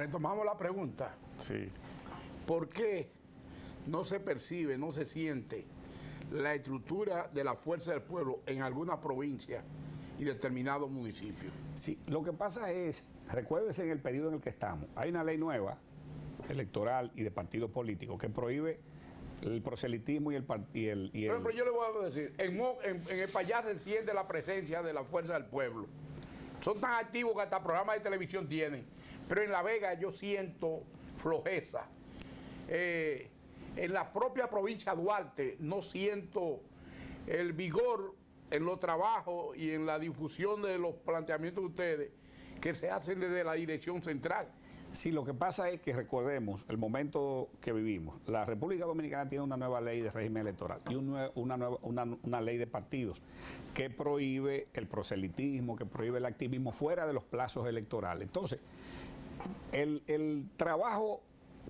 Retomamos la pregunta. Sí. ¿Por qué no se percibe, no se siente la estructura de la fuerza del pueblo en alguna provincia y determinados municipios? Sí, lo que pasa es, recuérdese en el periodo en el que estamos, hay una ley nueva electoral y de partidos políticos que prohíbe el proselitismo y el... Por ejemplo, yo le voy a decir, en el Payá se siente la presencia de la fuerza del pueblo. Son tan activos que hasta programas de televisión tienen. Pero en La Vega yo siento flojeza. En la propia provincia de Duarte no siento el vigor en los trabajos y en la difusión de los planteamientos de ustedes que se hacen desde la dirección central. Sí, lo que pasa es que recordemos el momento que vivimos. La República Dominicana tiene una nueva ley de régimen electoral y una ley de partidos que prohíbe el proselitismo, que prohíbe el activismo fuera de los plazos electorales. Entonces, el trabajo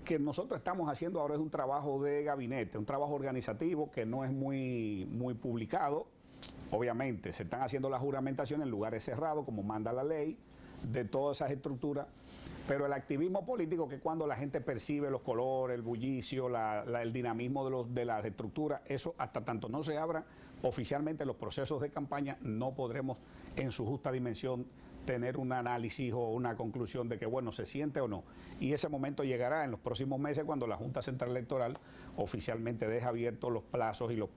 que nosotros estamos haciendo ahora es un trabajo de gabinete, un trabajo organizativo que no es muy publicado. Obviamente, se están haciendo las juramentaciones en lugares cerrados, como manda la ley, de todas esas estructuras. Pero el activismo político, que es cuando la gente percibe los colores, el bullicio, el dinamismo de las estructuras, eso hasta tanto no se abra oficialmente los procesos de campaña, no podremos en su justa dimensión tener un análisis o una conclusión de que, bueno, se siente o no. Y ese momento llegará en los próximos meses cuando la Junta Central Electoral oficialmente deja abiertos los plazos y los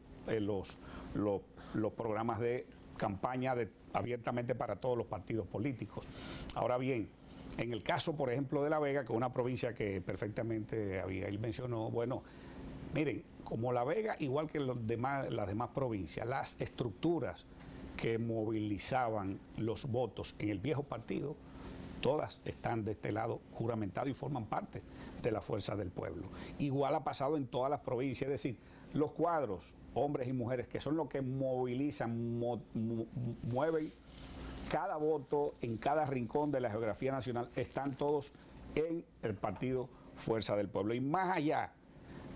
programas de campaña abiertamente para todos los partidos políticos. Ahora bien, en el caso, por ejemplo, de La Vega, que es una provincia que perfectamente Abigail mencionó, bueno, miren, como La Vega, igual que las demás provincias, las estructuras que movilizaban los votos en el viejo partido, todas están de este lado juramentadas y forman parte de la fuerza del pueblo. Igual ha pasado en todas las provincias, es decir, los cuadros, hombres y mujeres, que son los que movilizan, mueven cada voto en cada rincón de la geografía nacional, están todos en el partido Fuerza del Pueblo. Y más allá,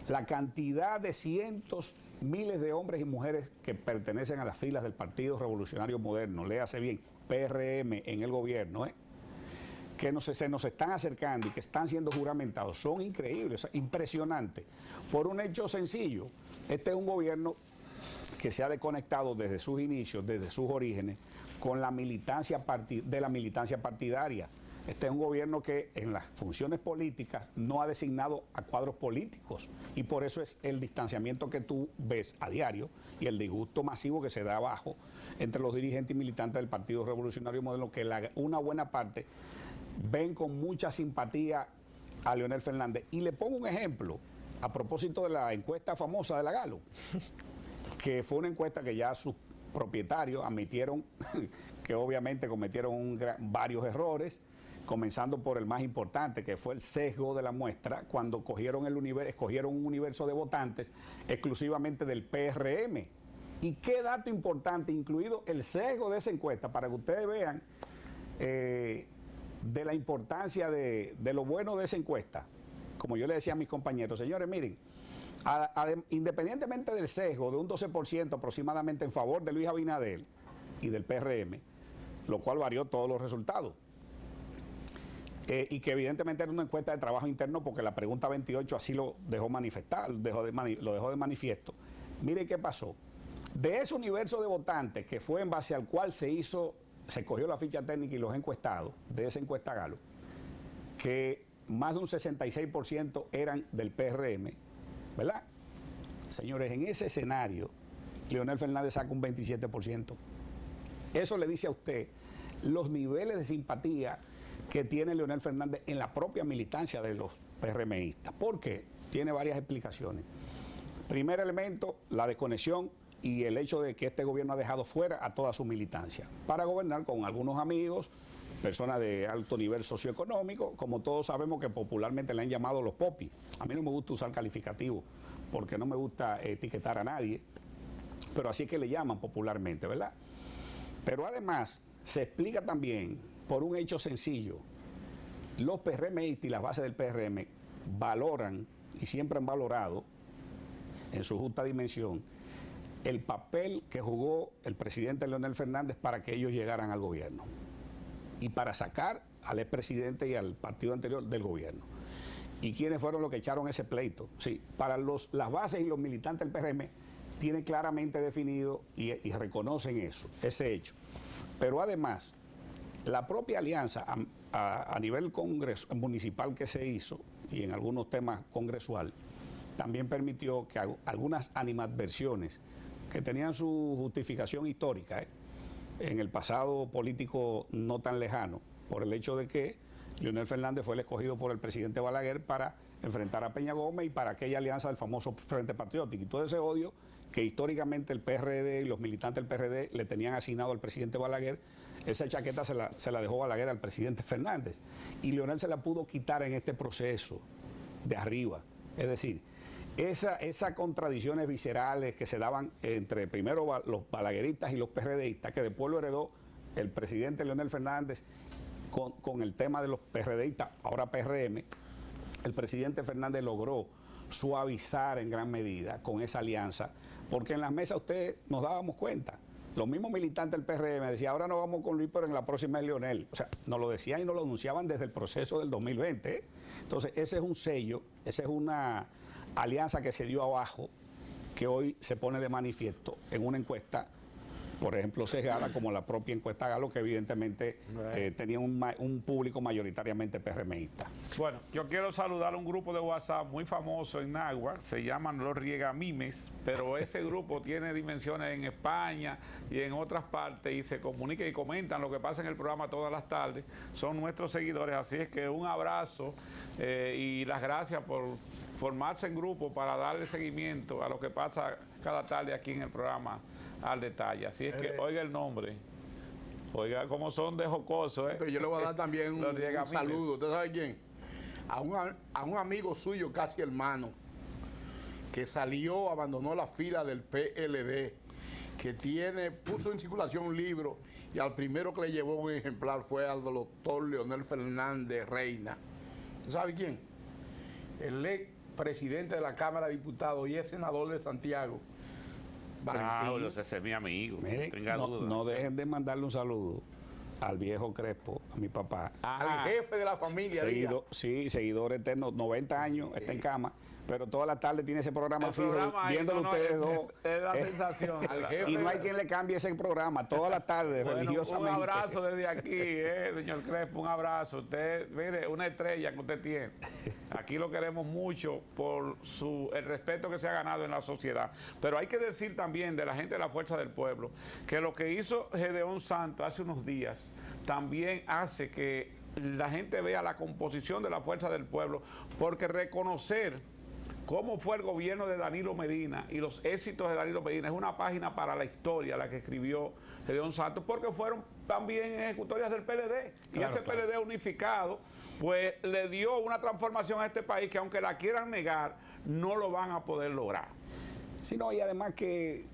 la cantidad de cientos, miles de hombres y mujeres que pertenecen a las filas del Partido Revolucionario Moderno, léase bien, PRM en el gobierno, que se nos están acercando y que están siendo juramentados, son increíbles, impresionantes, por un hecho sencillo. Este es un gobierno que se ha desconectado desde sus inicios, desde sus orígenes, con la militancia partidaria. Este es un gobierno que en las funciones políticas no ha designado a cuadros políticos y por eso es el distanciamiento que tú ves a diario y el disgusto masivo que se da abajo entre los dirigentes y militantes del Partido Revolucionario Moderno, que una buena parte ven con mucha simpatía a Leonel Fernández. Y le pongo un ejemplo a propósito de la encuesta famosa de la Galo, que fue una encuesta que ya sus propietarios admitieron que obviamente cometieron varios errores, comenzando por el más importante, que fue el sesgo de la muestra, cuando escogieron un universo de votantes exclusivamente del PRM. Y qué dato importante, incluido el sesgo de esa encuesta, para que ustedes vean de la importancia de lo bueno de esa encuesta. Como yo le decía a mis compañeros, señores, miren, independientemente del sesgo de un 12% aproximadamente en favor de Luis Abinader y del PRM, lo cual varió todos los resultados, y que evidentemente era una encuesta de trabajo interno porque la pregunta 28 así lo dejó manifestar, lo dejó de manifiesto. Miren qué pasó. De ese universo de votantes que fue en base al cual se cogió la ficha técnica y los encuestados, de esa encuesta Galo, que más de un 66% eran del PRM, ¿verdad? Señores, en ese escenario, Leonel Fernández saca un 27%. Eso le dice a usted los niveles de simpatía que tiene Leonel Fernández en la propia militancia de los PRMistas. ¿Por qué? Tiene varias explicaciones. Primer elemento, la desconexión y el hecho de que este gobierno ha dejado fuera a toda su militancia para gobernar con algunos amigos, personas de alto nivel socioeconómico, como todos sabemos que popularmente le han llamado los popis. A mí no me gusta usar calificativos porque no me gusta etiquetar a nadie, pero así es que le llaman popularmente, ¿verdad? Pero además se explica también por un hecho sencillo. Los PRMistas y las bases del PRM valoran y siempre han valorado en su justa dimensión el papel que jugó el presidente Leonel Fernández para que ellos llegaran al gobierno y para sacar al expresidente y al partido anterior del gobierno. ¿Y quiénes fueron los que echaron ese pleito? Sí, para las bases y los militantes del PRM tienen claramente definido y reconocen eso, ese hecho. Pero además, la propia alianza a nivel municipal que se hizo y en algunos temas congresual, también permitió que algunas animadversiones que tenían su justificación histórica en el pasado político no tan lejano, por el hecho de que Leonel Fernández fue el escogido por el presidente Balaguer para enfrentar a Peña Gómez y para aquella alianza del famoso Frente Patriótico. Y todo ese odio que históricamente el PRD y los militantes del PRD le tenían asignado al presidente Balaguer, esa chaqueta se la dejó Balaguer al presidente Fernández. Y Leonel se la pudo quitar en este proceso de arriba. Es decir, esas contradicciones viscerales que se daban entre primero los balagueristas y los PRDistas, que después lo heredó el presidente Leonel Fernández con el tema de los PRDistas, ahora PRM, el presidente Fernández logró suavizar en gran medida con esa alianza, porque en las mesas ustedes nos dábamos cuenta, los mismos militantes del PRM decían, ahora no vamos con Luis, pero en la próxima es Leonel. O sea, nos lo decían y nos lo anunciaban desde el proceso del 2020. Entonces, ese es un sello, esa es una alianza que se dio abajo, que hoy se pone de manifiesto en una encuesta, por ejemplo, sesgada, como la propia encuesta Galo, que evidentemente tenía un público mayoritariamente PRMista. Bueno, yo quiero saludar a un grupo de WhatsApp muy famoso en Náhuatl, se llaman Los Riegamimes, pero ese grupo tiene dimensiones en España y en otras partes y se comunican y comentan lo que pasa en el programa todas las tardes. Son nuestros seguidores, así es que un abrazo y las gracias por formarse en grupo para darle seguimiento a lo que pasa cada tarde aquí en el programa Al Detalle. Así es que oiga el nombre, oiga cómo son de jocosos. Pero yo le voy a dar también un saludo. ¿Usted sabe quién? A un amigo suyo, casi hermano, que salió, abandonó la fila del PLD, que puso en circulación un libro y al primero que le llevó un ejemplar fue al doctor Leonel Fernández Reina. ¿Usted sabe quién? El ex presidente de la Cámara de Diputados y es senador de Santiago, Valentín. Ese es mi amigo. Mire, no dejen de mandarle un saludo al viejo Crespo, a mi papá. Al jefe de la familia. Seguidor eterno, 90 años, está en cama, pero toda la tarde tiene ese programa fijo, viéndolo ustedes dos. Es la sensación. Y no hay quien le cambie ese programa, toda la tarde, religiosamente. Un abrazo desde aquí, señor Crespo, un abrazo. Usted, mire, una estrella que usted tiene. Aquí lo queremos mucho por el respeto que se ha ganado en la sociedad. Pero hay que decir también de la gente de la Fuerza del Pueblo que lo que hizo Gedeón Santos hace unos días también hace que la gente vea la composición de la Fuerza del Pueblo, porque reconocer cómo fue el gobierno de Danilo Medina y los éxitos de Danilo Medina es una página para la historia, la que escribió Gedeón Santos, porque fueron también ejecutorias del PLD. Y ese PLD unificado, pues le dio una transformación a este país que aunque la quieran negar, no lo van a poder lograr. Sí, no, y además que,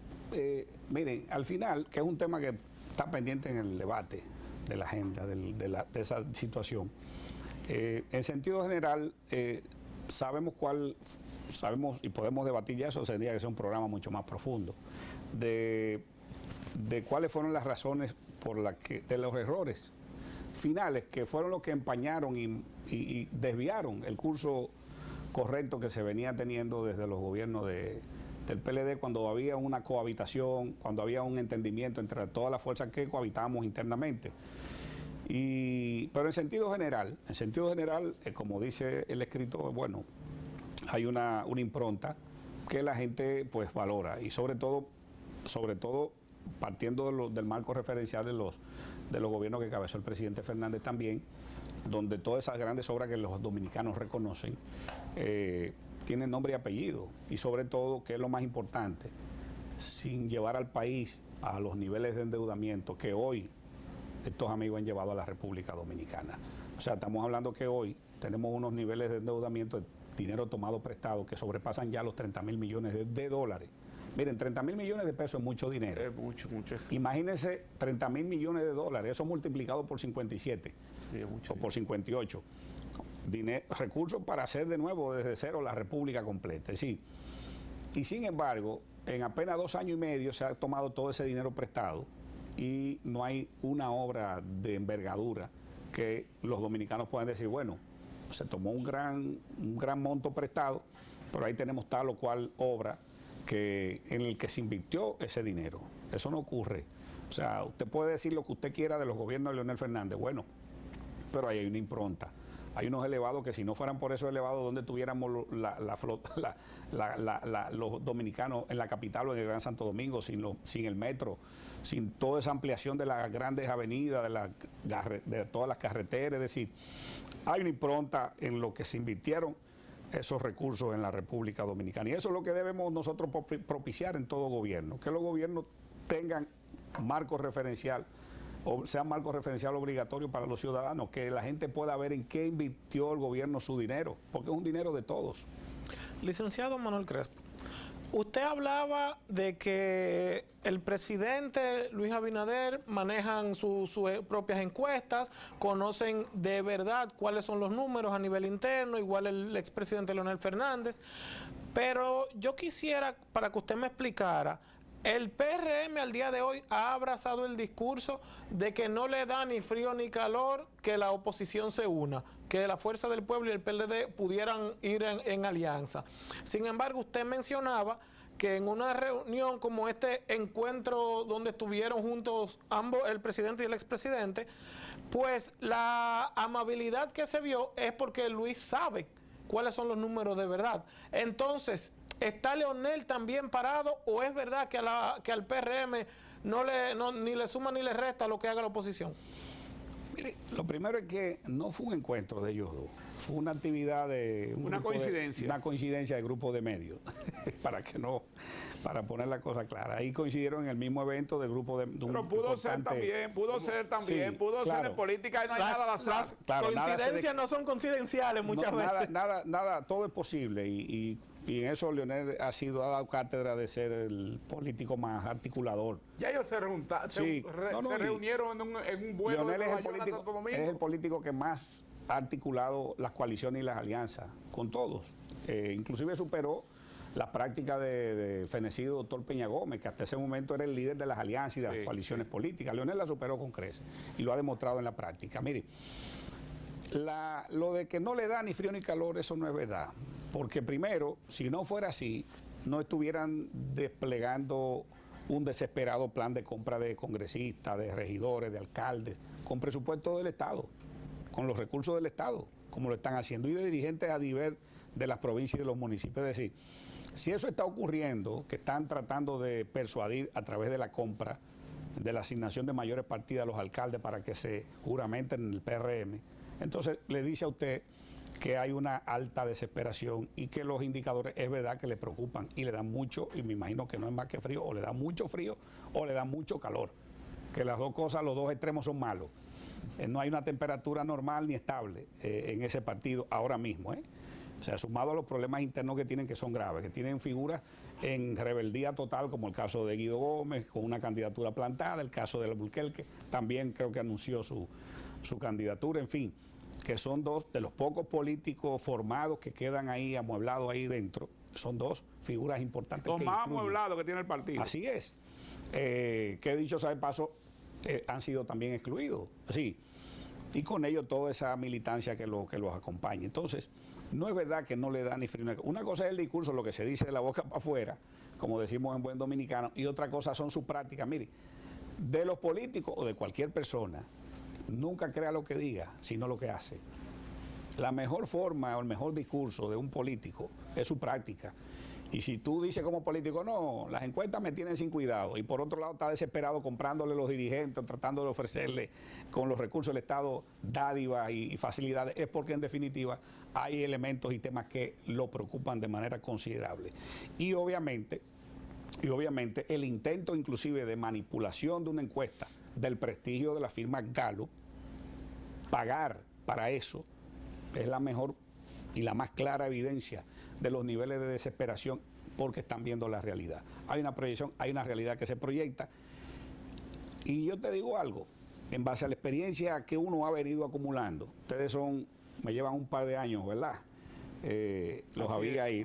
miren, al final, que es un tema que está pendiente en el debate de la agenda, de esa situación, en sentido general, sabemos y podemos debatir ya, eso tendría que ser un programa mucho más profundo, de cuáles fueron las razones de los errores finales, que fueron los que empañaron y desviaron el curso correcto que se venía teniendo desde los gobiernos del PLD, cuando había una cohabitación, cuando había un entendimiento entre todas las fuerzas que cohabitábamos internamente. Pero en sentido general, como dice el escritor, bueno, hay una impronta que la gente pues valora, y sobre todo partiendo del marco referencial de los gobiernos que encabezó el presidente Fernández también, donde todas esas grandes obras que los dominicanos reconocen tienen nombre y apellido, y sobre todo, que es lo más importante, sin llevar al país a los niveles de endeudamiento que hoy estos amigos han llevado a la República Dominicana. O sea, estamos hablando que hoy tenemos unos niveles de endeudamiento de dinero tomado prestado que sobrepasan ya los 30.000 millones de dólares. Miren, 30.000 millones de pesos es mucho dinero. Es mucho. Imagínense 30.000 millones de dólares, eso multiplicado por 57 o por 58. Recursos para hacer de nuevo desde cero la República completa. Sí. Y sin embargo, en apenas 2 años y medio se ha tomado todo ese dinero prestado y no hay una obra de envergadura que los dominicanos puedan decir, bueno, se tomó un gran monto prestado, pero ahí tenemos tal o cual obra en el que se invirtió ese dinero. Eso no ocurre. O sea, usted puede decir lo que usted quiera de los gobiernos de Leonel Fernández, bueno, pero ahí hay una impronta. Hay unos elevados que si no fueran por esos elevados, donde tuviéramos los dominicanos en la capital o en el Gran Santo Domingo, sin el metro, sin toda esa ampliación de las grandes avenidas, de todas las carreteras. Es decir, hay una impronta en lo que se invirtieron esos recursos en la República Dominicana. Y eso es lo que debemos nosotros propiciar en todo gobierno, que los gobiernos tengan marco referencial, o sea marco referencial obligatorio para los ciudadanos, que la gente pueda ver en qué invirtió el gobierno su dinero, porque es un dinero de todos. Licenciado Manuel Crespo, usted hablaba de que el presidente Luis Abinader manejan sus propias encuestas, conocen de verdad cuáles son los números a nivel interno, igual el expresidente Leonel Fernández, pero yo quisiera, para que usted me explicara, el PRM al día de hoy ha abrazado el discurso de que no le da ni frío ni calor que la oposición se una, que la Fuerza del Pueblo y el PLD pudieran ir en alianza. Sin embargo, usted mencionaba que en una reunión como este encuentro donde estuvieron juntos ambos, el presidente y el expresidente, pues la amabilidad que se vio es porque Luis sabe cuáles son los números de verdad. Entonces, ¿está Leonel también parado o es verdad que al PRM ni le suma ni le resta lo que haga la oposición? Mire, lo primero es que no fue un encuentro de ellos dos, fue una actividad de... Una coincidencia. Una coincidencia de grupo de medios, para poner la cosa clara. Ahí coincidieron en el mismo evento del grupo de... Pero pudo ser también, pudo ser en política y no hay nada al azar. Las coincidencias no son coincidenciales muchas veces. Nada, todo es posible y en eso Leonel ha dado cátedra de ser el político más articulador. Ya ellos se reunieron en un vuelo de Nueva York a Santo Domingo. Es el político que más ha articulado las coaliciones y las alianzas con todos. Inclusive superó la práctica del fenecido doctor Peña Gómez, que hasta ese momento era el líder de las alianzas y de las coaliciones políticas. Leonel la superó con creces y lo ha demostrado en la práctica. Mire, lo de que no le da ni frío ni calor, eso no es verdad. Porque primero, si no fuera así, no estuvieran desplegando un desesperado plan de compra de congresistas, de regidores, de alcaldes, con presupuesto del Estado, con los recursos del Estado, como lo están haciendo, y de dirigentes a nivel de las provincias y de los municipios. Es decir, si eso está ocurriendo, que están tratando de persuadir a través de la compra, de la asignación de mayores partidas a los alcaldes para que se juramenten en el PRM, entonces le dice a usted que hay una alta desesperación y que los indicadores es verdad que le preocupan y le dan mucho, y me imagino que no es más que frío, o le da mucho frío o le da mucho calor, que las dos cosas, los dos extremos son malos. No hay una temperatura normal ni estable en ese partido ahora mismo, O sea, sumado a los problemas internos que tienen, que son graves, que tienen figuras en rebeldía total, como el caso de Guido Gómez, con una candidatura plantada, el caso de Alburquerque, también creo que anunció su candidatura, en fin, que son dos de los pocos políticos formados que quedan ahí, amueblados ahí dentro, son dos figuras importantes. Los más amueblados que tiene el partido. Así es. Que dicho sea de paso, han sido también excluidos. Sí. Y con ello toda esa militancia que los acompaña. Entonces, no es verdad que no le da ni frío. Una cosa es el discurso, lo que se dice de la boca para afuera, como decimos en buen dominicano, y otra cosa son sus prácticas. Mire, de los políticos o de cualquier persona, nunca crea lo que diga, sino lo que hace. La mejor forma o el mejor discurso de un político es su práctica. Y si tú dices como político, no, las encuestas me tienen sin cuidado, y por otro lado está desesperado comprándole los dirigentes, tratando de ofrecerle con los recursos del Estado dádivas y facilidades, es porque en definitiva hay elementos y temas que lo preocupan de manera considerable. Y obviamente el intento inclusive de manipulación de una encuesta del prestigio de la firma Gallup, pagar para eso es la mejor y la más clara evidencia de los niveles de desesperación, porque están viendo la realidad. Hay una proyección, hay una realidad que se proyecta, y yo te digo algo, en base a la experiencia que uno ha venido acumulando, ustedes me llevan un par de años, ¿verdad? Los había ahí,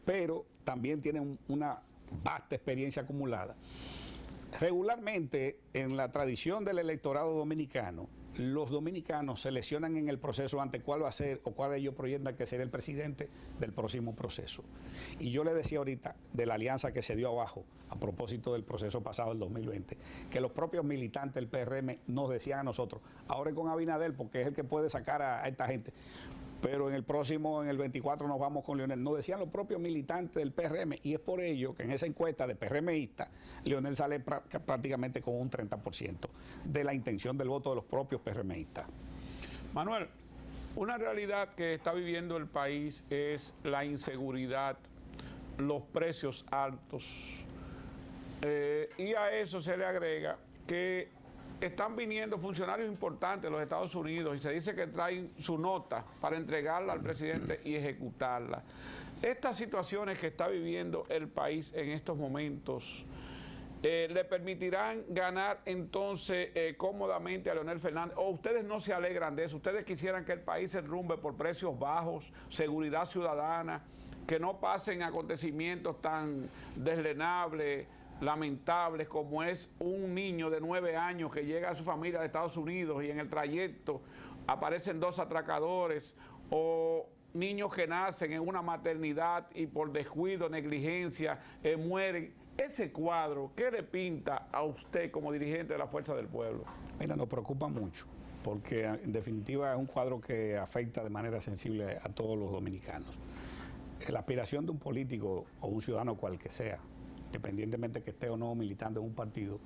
pero también tienen una vasta experiencia acumulada. Regularmente, en la tradición del electorado dominicano, los dominicanos seleccionan en el proceso ante cuál va a ser o cuál ellos proyectan que será el presidente del próximo proceso. Y yo le decía ahorita de la alianza que se dio abajo a propósito del proceso pasado del 2020, que los propios militantes del PRM nos decían a nosotros, ahora es con Abinader porque es el que puede sacar a esta gente. Pero en el próximo, en el 24, nos vamos con Leonel. Nos decían los propios militantes del PRM, y es por ello que en esa encuesta de PRMista, Leonel sale prácticamente con un 30% de la intención del voto de los propios PRMistas. Manuel, una realidad que está viviendo el país es la inseguridad, los precios altos, y a eso se le agrega que están viniendo funcionarios importantes de los Estados Unidos y se dice que traen su nota para entregarla al presidente y ejecutarla. Estas situaciones que está viviendo el país en estos momentos le permitirán ganar entonces cómodamente a Leonel Fernández, o ustedes no se alegran de eso, ustedes quisieran que el país se enrumbe por precios bajos, seguridad ciudadana, que no pasen acontecimientos tan deslenables, lamentables, como es un niño de 9 años que llega a su familia de Estados Unidos y en el trayecto aparecen 2 atracadores, o niños que nacen en una maternidad y por descuido, negligencia, mueren. Ese cuadro, ¿qué le pinta a usted como dirigente de la Fuerza del Pueblo? Mira, nos preocupa mucho, porque en definitiva es un cuadro que afecta de manera sensible a todos los dominicanos. La aspiración de un político o un ciudadano cual que sea, independientemente que esté o no militando en un partido,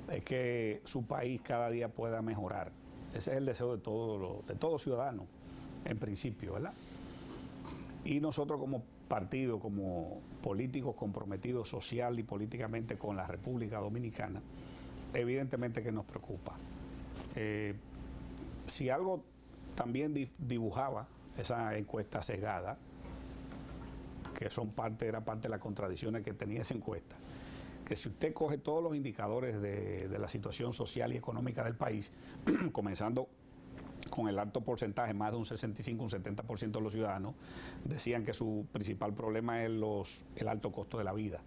es que su país cada día pueda mejorar. Ese es el deseo de todo ciudadano, en principio, ¿verdad? Y nosotros como partido, como políticos comprometidos social y políticamente con la República Dominicana, evidentemente que nos preocupa. Si algo también dibujaba esa encuesta sesgada, que era parte de las contradicciones que tenía esa encuesta, que si usted coge todos los indicadores de la situación social y económica del país, comenzando con el alto porcentaje, más de un 65, un 70% de los ciudadanos decían que su principal problema es el alto costo de la vida,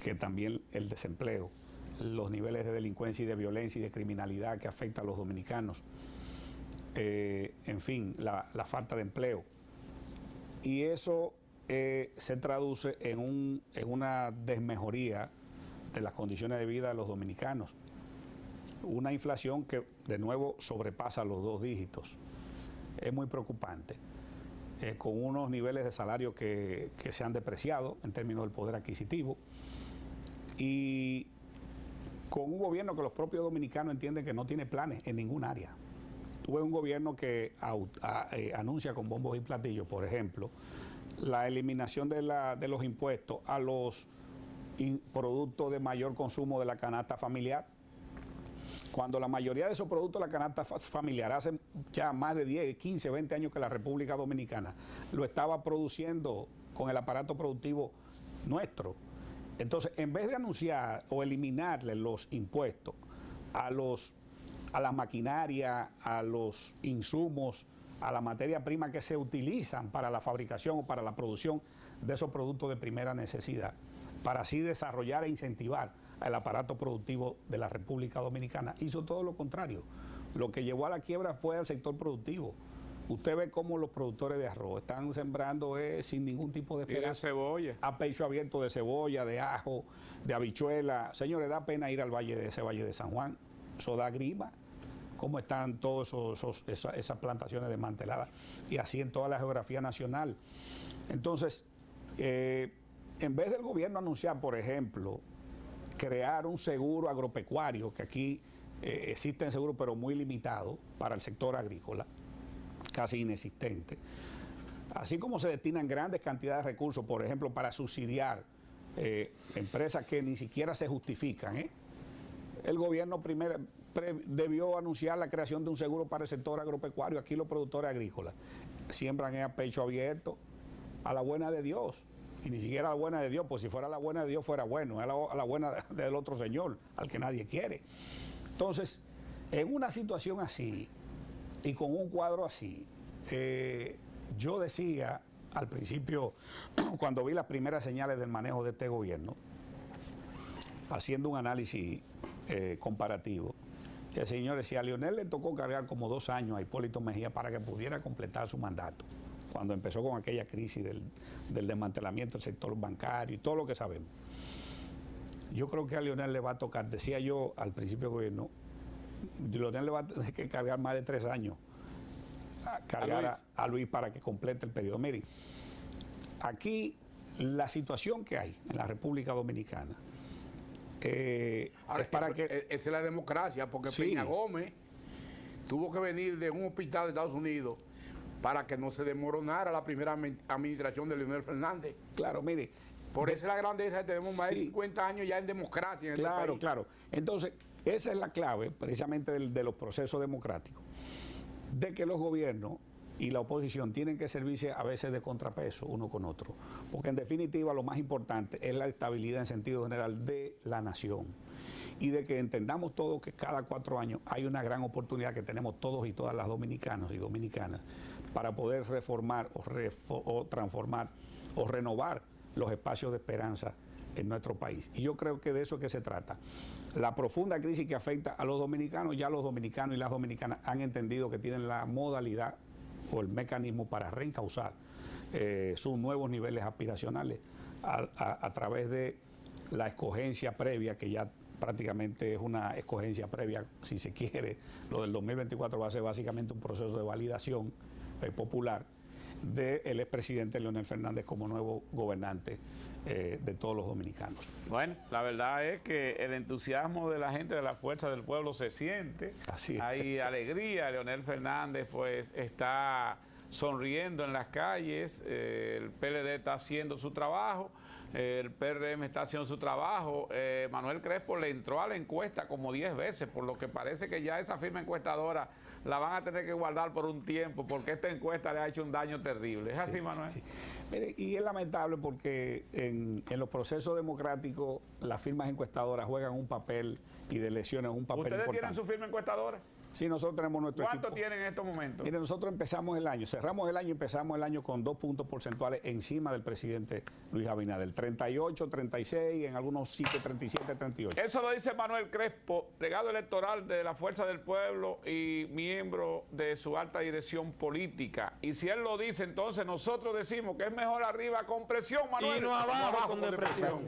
que también el desempleo, los niveles de delincuencia y de violencia y de criminalidad que afecta a los dominicanos, en fin, la falta de empleo. Y eso se traduce en una desmejoría de las condiciones de vida de los dominicanos. Una inflación que de nuevo sobrepasa los 2 dígitos. Es muy preocupante, con unos niveles de salario que se han depreciado en términos del poder adquisitivo, y con un gobierno que los propios dominicanos entienden que no tiene planes en ningún área. Tuve un gobierno que anuncia con bombos y platillos, por ejemplo, la eliminación de los impuestos a los productos de mayor consumo de la canasta familiar, cuando la mayoría de esos productos de la canasta familiar hace ya más de 10, 15, 20 años que la República Dominicana lo estaba produciendo con el aparato productivo nuestro. Entonces, en vez de anunciar o eliminarle los impuestos a la maquinaria, a los insumos, a la materia prima que se utilizan para la fabricación o para la producción de esos productos de primera necesidad, para así desarrollar e incentivar el aparato productivo de la República Dominicana, hizo todo lo contrario. Lo que llevó a la quiebra fue al sector productivo. Usted ve cómo los productores de arroz están sembrando sin ningún tipo de esperanza. Y de cebolla. A pecho abierto de cebolla, de ajo, de habichuela. Señores, da pena ir al valle de San Juan. Eso da grima. Cómo están todas esas plantaciones desmanteladas. Y así en toda la geografía nacional. Entonces, en vez del gobierno anunciar, por ejemplo, crear un seguro agropecuario, que aquí existen seguros pero muy limitados para el sector agrícola, casi inexistente, así como se destinan grandes cantidades de recursos, por ejemplo, para subsidiar empresas que ni siquiera se justifican, el gobierno primero debió anunciar la creación de un seguro para el sector agropecuario. Aquí los productores agrícolas siembran a pecho abierto, a la buena de Dios. Y ni siquiera a la buena de Dios, pues si fuera la buena de Dios fuera bueno, a la buena del otro señor, al que nadie quiere. Entonces, en una situación así y con un cuadro así, yo decía al principio, cuando vi las primeras señales del manejo de este gobierno, haciendo un análisis comparativo, Señores, si a Leonel le tocó cargar como 2 años a Hipólito Mejía para que pudiera completar su mandato, cuando empezó con aquella crisis del desmantelamiento del sector bancario y todo lo que sabemos, yo creo que a Leonel le va a tocar, decía yo al principio del gobierno, Leonel le va a tener que cargar más de 3 años a cargar a Luis para que complete el periodo. Miren, aquí la situación que hay en la República Dominicana Ahora, es para que... esa es la democracia, porque Sí. Peña Gómez tuvo que venir de un hospital de Estados Unidos para que no se desmoronara la primera administración de Leonel Fernández. Claro, mire. Por eso es la grandeza que tenemos más de Sí. 50 años ya en democracia en este Claro, país. claro. Entonces, esa es la clave precisamente de los procesos democráticos, de que los gobiernos y la oposición tienen que servirse a veces de contrapeso uno con otro, porque en definitiva lo más importante es la estabilidad en sentido general de la nación y de que entendamos todos que cada 4 años hay una gran oportunidad que tenemos todos y todas las dominicanos y dominicanas para poder reformar o transformar o renovar los espacios de esperanza en nuestro país. Y yo creo que de eso es que se trata. La profunda crisis que afecta a los dominicanos, ya los dominicanos y las dominicanas han entendido que tienen la modalidad o el mecanismo para reencauzar sus nuevos niveles aspiracionales a través de la escogencia previa, que ya prácticamente es una escogencia previa, si se quiere. Lo del 2024 va a ser básicamente un proceso de validación popular del expresidente Leonel Fernández como nuevo gobernante de todos los dominicanos. Bueno, la verdad es que el entusiasmo de la gente de la Fuerza del Pueblo se siente. Así es. Hay alegría. Leonel Fernández pues está sonriendo en las calles. El PLD está haciendo su trabajo. El PRM está haciendo su trabajo. Manuel Crespo le entró a la encuesta como 10 veces, por lo que parece que ya esa firma encuestadora la van a tener que guardar por un tiempo, porque esta encuesta le ha hecho un daño terrible. ¿Es así, Manuel? Sí. Mire, y es lamentable porque en los procesos democráticos las firmas encuestadoras juegan un papel y de elecciones un papel ¿Ustedes importante. tienen su firma encuestadora? Sí, nosotros tenemos nuestro ¿Cuánto equipo. tienen en estos momentos? Mire, nosotros empezamos el año, cerramos el año y empezamos el año con 2 puntos porcentuales encima del presidente Luis Abinader. 38, 36, en algunos sitios 37, 38. Eso lo dice Manuel Crespo, delegado electoral de la Fuerza del Pueblo y miembro de su alta dirección política. Y si él lo dice, entonces nosotros decimos que es mejor arriba con presión, Manuel. Y no abajo con depresión.